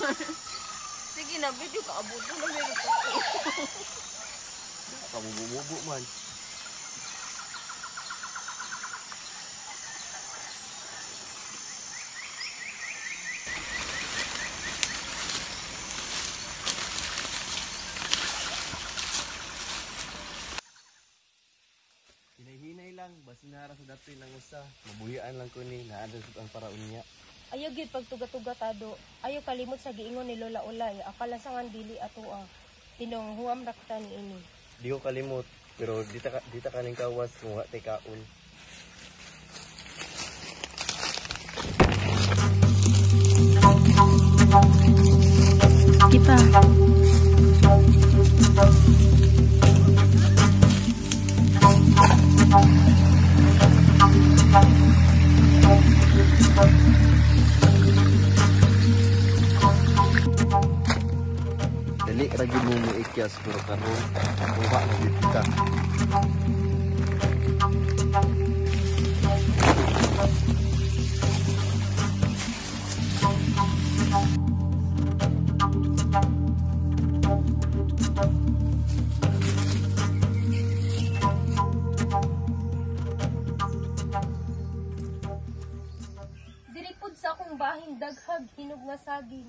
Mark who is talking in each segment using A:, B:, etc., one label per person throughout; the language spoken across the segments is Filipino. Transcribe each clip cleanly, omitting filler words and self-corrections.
A: Sige na, video ka. Abuto na meron ko.
B: Kamubububo man. Hinay-hinay lang, basi nara sa dati lang usa. Mabuyaan lang ko ni, naadal ang paraon niya.
C: Ayaw gyud pagtuga-tuga tado. Ayaw kalimot sa giingon ni Lola Ulay. Akala sangan dili ato tinong huwam rakta ni ini.
B: Di ko kalimot, pero di ta kaning kawas kung tay kaon.
C: Kita.
B: Dali lagi mo ikyas pero karon kuha na gyud kita.
C: Diripod sa akong bahin daghag hinog nga saging.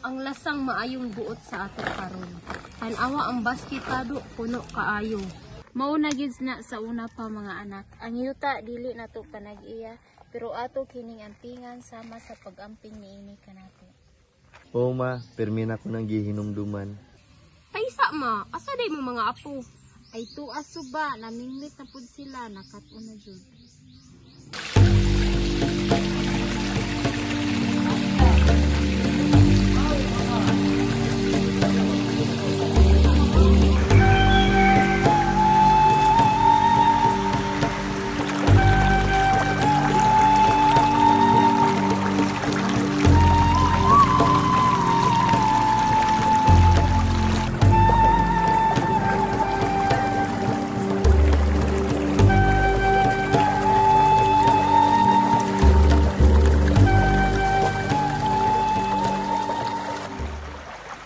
C: Ang lasang maayong buot sa ato karon. Tanawa ang basketado puno kaayo. Mao na gid na sa una pa mga anak. Ang yuta dili nato panag-iya pero ato kining ampingan sama sa pag-amping niini kanato.
B: Oo ma, permi na ko nang gihinumduman.
C: Kaysa ma, asa day mo mga apo? Ay tuas suba, naminglit na pud sila nakatuna jud.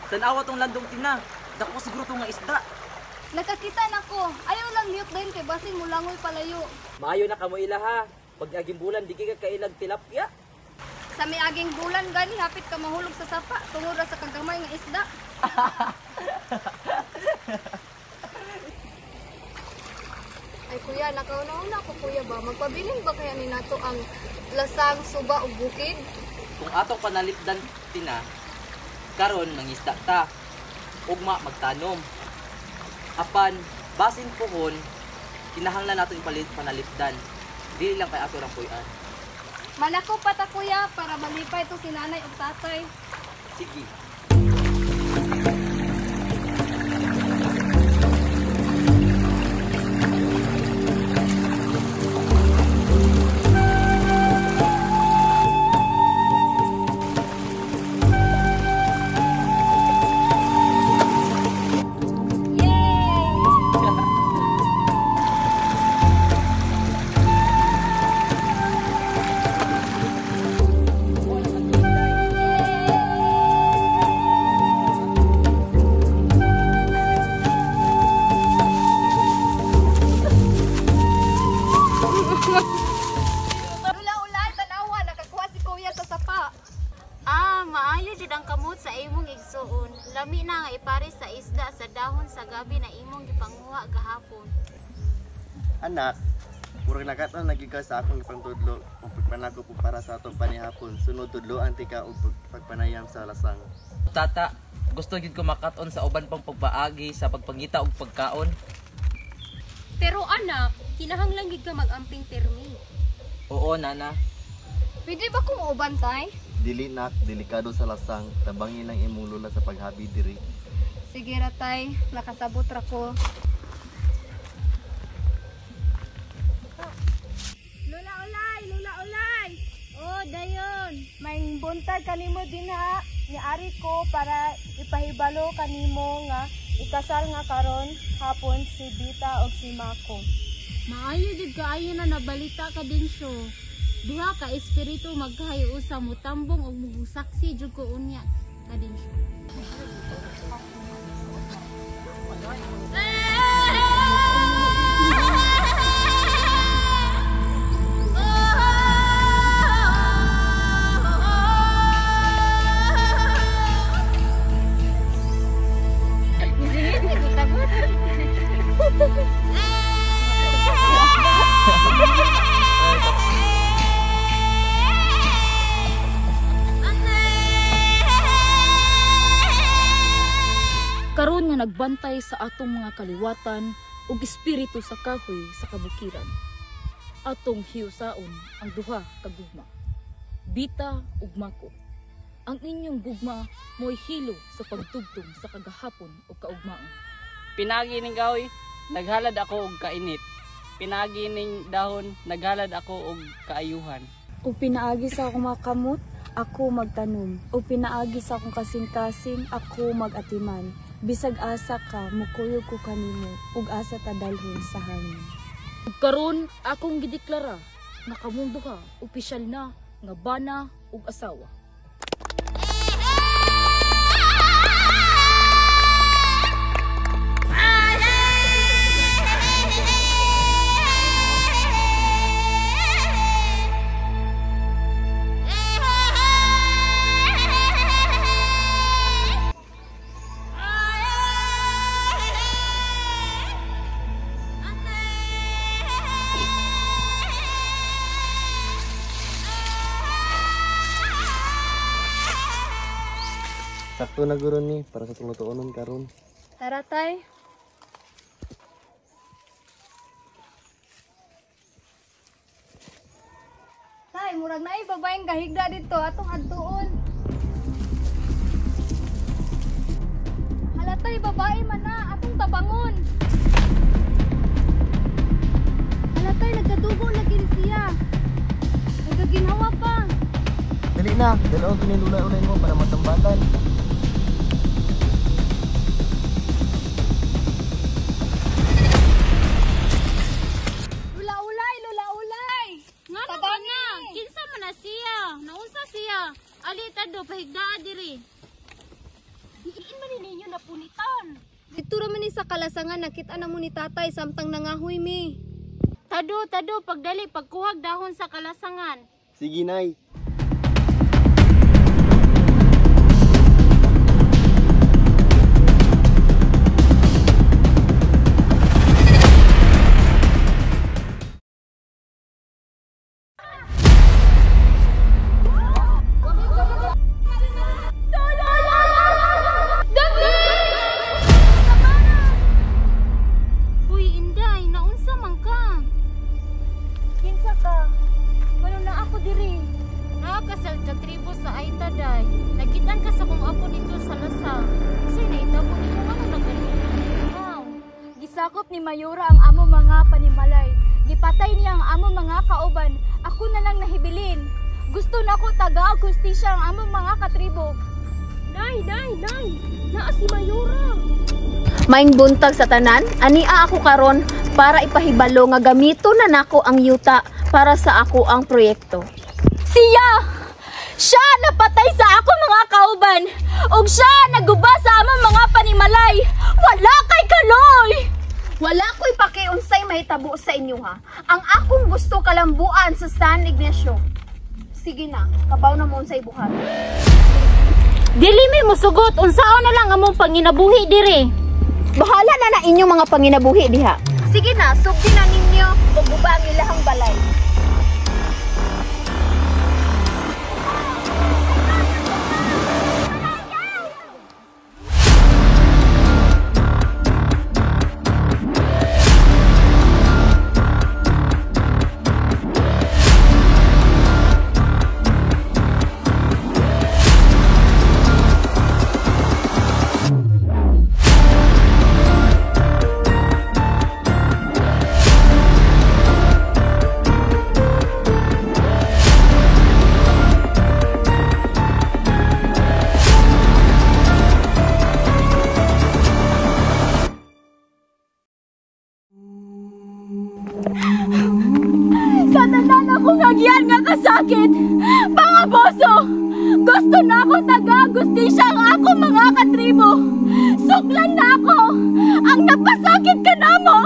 D: Tanawa tong landong tina. Dako siguro tong nga isda.
E: Nakakita na ko. Ayaw lang niyok din kay basing mulangoy palayo.
D: Maayo na kamo ila ha. Pag aging bulan di ka kailag tilapia.
E: Sa may aging bulan gani hapit ka mahulog sa sapa tungod ra sa kagamay nga isda. Ay kuya, nakauna-una ko kuya ba? Magpabiling ba kaya ni nato ang lasang, suba ug bukid?
D: Kung atong panalipdan tina, karon mangisda ta. Ugma magtanom. Apan basin pohon, kinahanglan naton ipalit panalipdan. Dili lang kay ato rang puy-an.
E: Manako pa ta kuya para malipay to si nanay ug tatay.
D: Sige.
E: Lula-ulay tanawa nakakuha si kuya sa sapa.
C: Maayo jud ang kamot sa imong igsuon. Lami na nga ipares sa isda sa dahon sa gabi na imong gipanguha gahapon.
B: Anak, murag nakatan nagika sa akong pangtudlo ug pagpanako po para sa atong panihapon. Sunod tudloan tika ug pagpanayam sa lasang.
D: Tata, gusto gid ko makaton sa uban pang pagpaagi sa pagpangita og pagkaon.
C: Pero anak, kinahanglan gid ka mag-amping permi.
D: Oo, nana.
E: Pwede ba kung uban tay?
B: Dili nak, delikado sa lasang, tabangin lang imong lola sa paghabi diri.
E: Sige ratay, nakasabot ra ko.
C: Lola Ulay! Oh, dayon.
A: May buntag kanimo din ha. Niari ko para ipahibalo kanimo nga ikasal nga karon hapon si Bita o si Mako.
C: Maayo jud kaayo na nabalita ka din siyo. Duha ka espiritu magkahiusa mo tambong og musaksi jud ko unya ka din siyo.
F: Karon nga nagbantay sa atong mga kaliwatan ug espiritu sa kahoy sa kabukiran. Atong hiusaon ang duha ka gugma, Bita ug Mako. Ang inyong gugma mo'y hilo sa pagtugtong sa kagahapon ug kaugmaon.
G: Pinagi ning kahoy, naghalad ako og kainit. Pinagi ning dahon, naghalad ako og kaayuhan.
A: O pinaagi sa akong mga kamot, ako magtanom. O pinaagi sa akong kasing-kasing, ako magatiman. Bisag asa ka, mukuyog ko kanimo, ug asa ta dalhon sa hangin.
F: Ug karon akong gideklara nga kamong duha opisyal na nga bana ug asawa.
B: Sakto na guro ni para sa tulutuonon karon.
E: Tara tay. Tay, murag na babaeng kahigda dito atong adtuon. Hala tay, babae man na atong tabangon. Hala tay, nagkadugo lagi ni siya. Nagkaginhawa pa.
B: Dali na, dalawang tinilulay-ulay mo para matambatan.
C: Ngano ba na? Kinsa man na siya? Naunsa siya? Ali tado pahigdaa diri. Diin man ninyo napunitan.
E: Dito raman ni sa kalasangan nakita na mo ni tatay samtang nangahoy mi.
C: Tado pagdali pagkuhag dahon sa kalasangan.
B: Sige nay.
A: Sakop ni Mayura ang amo mga panimalay. Gipatay niya ang amo mga kauban. Ako na lang nahibilin. Gusto na ko taga justisya ang amo mga katribo.
C: Nay! Naa si Mayura!
H: Maing buntag sa tanan, ania ako karon para ipahibalo nga gamito na nako ang yuta para sa ako ang proyekto.
A: Siya napatay sa ako mga kauban. Ug siya naguba sa among mga panimalay. Wala kay kaloy!
H: Wala ko'y pakiunsay mahitabo sa inyo ha. Ang akong gusto kalambuan sa San Ignacio. Sige na, kabaw na mo unsay buhat.
C: Dili mi musugot unsaon na lang among panginabuhi diri.
H: Bahala na inyong mga panginabuhi diha. Sige na, sugdi na ninyo ug guba ang ilahang balay.
A: Sa tanan akong agyan nga kasakit, mga boso, gusto na ako taga-agustisya ang ako mga katribo. Suklan na ako ang napasakit ka na mo.